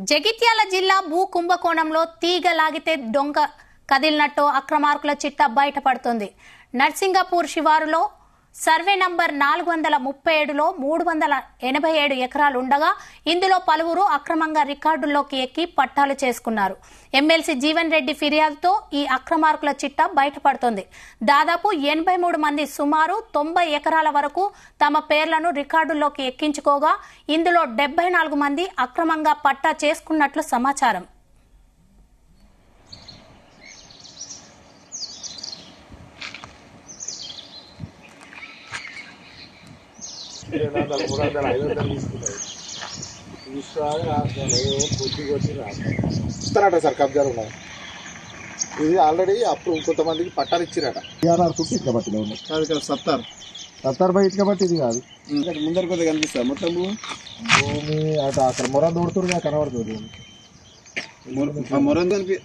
జగిత్యాల జిల్లా భూ కుంభకోణంలో తీగ లాగితే డొంక కదిలినట్టు అక్రమార్కుల చిట్టా బయటపడుతుంది. నర్సింగపూర్ శివారులో సర్వే నంబర్ 437లో 387 ఎకరాలు ఉండగా ఇందులో పలువురు అక్రమంగా రికార్డుల్లోకి ఎక్కి పట్టాలు చేసుకున్నారు. ఎమ్మెల్సీ జీవన్ రెడ్డి ఫిర్యాదుతో ఈ అక్రమార్కుల చిట్టా బయటపడుతోంది. దాదాపు 83 మంది సుమారు 90 ఎకరాల వరకు తమ పేర్లను రికార్డుల్లోకి ఎక్కించుకోగా ఇందులో 74 మంది అక్రమంగా పట్టా చేసుకున్నట్లు సమాచారం. ఇస్తారట సార్ కబ్జాలు ఉన్నాయి. ఇది ఆల్రెడీ అప్పుడు కొంతమందికి పట్టాలు ఇచ్చిరట. ఇట్లా పట్టిన ఉన్నాయి కాదు సత్తారు బై ఇట్లా పట్టి ఇది కాదు. ముందర కొద్దిగా కనిపిస్తుంది మొత్తం భూమి అటు అక్కడ మొర దూడుతురుగా కనబడుతుంది. మొరం కనిపి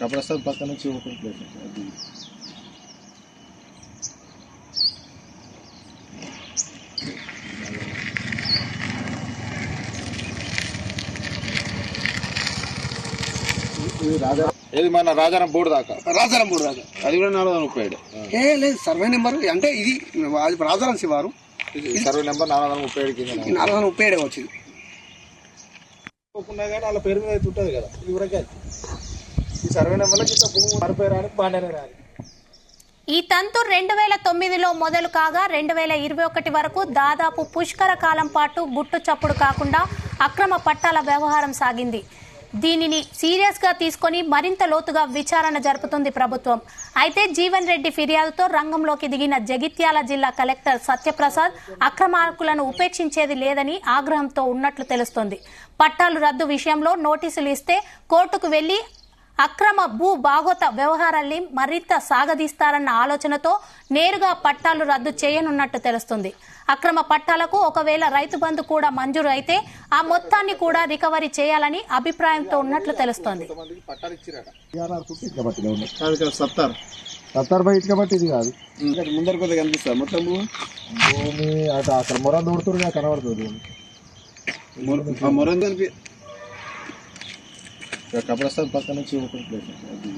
కపరస్థాన్ పక్క నుంచి ఓపెన్ ప్లేస్ అది. ఏది మన రాజారాం బోర్డు దాకా అది కూడా 437. లేదు సర్వే నెంబర్ అంటే ఇది రాజారాం శివారు సర్వే నెంబర్ 437 కింద 437 వచ్చింది. కానీ వాళ్ళ పేరు మీద అయితే ఉంటుంది కదా. ఇది కూడా ఈ సర్వే నెంబర్లో ఇంకా భూమి మారిపోయారని బాగానే రాలి. ఈ తంతు 2009లో మొదలు కాగా 2021 వరకు దాదాపు పుష్కర కాలం పాటు గుట్టు చప్పుడు కాకుండా అక్రమ పట్టాల వ్యవహారం సాగింది. దీనిని సీరియస్ గా తీసుకుని మరింత లోతుగా విచారణ జరుపుతుంది ప్రభుత్వం. అయితే జీవన్ రెడ్డి ఫిర్యాదుతో రంగంలోకి దిగిన జగిత్యాల జిల్లా కలెక్టర్ సత్యప్రసాద్ అక్రమార్కులను ఉపేక్షించేది లేదని ఆగ్రహంతో ఉన్నట్లు తెలుస్తోంది. పట్టాలు రద్దు విషయంలో నోటీసులు ఇస్తే కోర్టుకు వెళ్లి అక్రమ భూ భాగోత వ్యవహారాల్ని మరింత సాగదీస్తారన్న ఆలోచనతో నేరుగా పట్టాలు రద్దు చేయనున్నట్టు తెలుస్తుంది. అక్రమ పట్టాలకు ఒకవేళ రైతు బంధు కూడా మంజూరు అయితే ఆ మొత్తాన్ని కూడా రికవరీ చేయాలని అభిప్రాయంతో ఉన్నట్లు తెలుస్తోంది. సత్తారు బై ఇట్లా పట్టి ఇది కాదు. ముందర కొద్దిగా కనిపిస్తుంది మొత్తం భూమి అటు అక్కడ మొర దూడుతురుగా కనబడుతుంది. మొరం కనిపి కపరస్థాన్ పక్క నుంచి ఓపెన్ ప్లేస్ అది.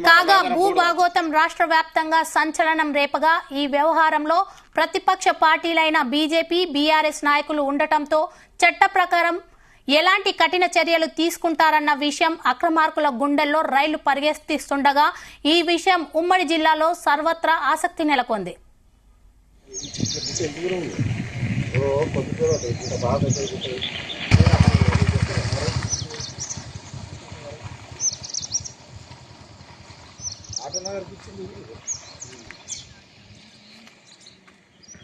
కాగా భూభాగోతం రాష్ట్ర వ్యాప్తంగా సంచలనం రేపగా ఈ వ్యవహారంలో ప్రతిపక్ష పార్టీలైన బీజేపీ, బీఆర్ఎస్ నాయకులు ఉండటంతో చట్ట ప్రకారం ఎలాంటి కఠిన చర్యలు తీసుకుంటారన్న విషయం అక్రమార్కుల గుండెల్లో రైలు పరిగెత్తిస్తుండగా ఈ విషయం ఉమ్మడి జిల్లాలో సర్వత్రా ఆసక్తి నెలకొంది. ఆటో నగర్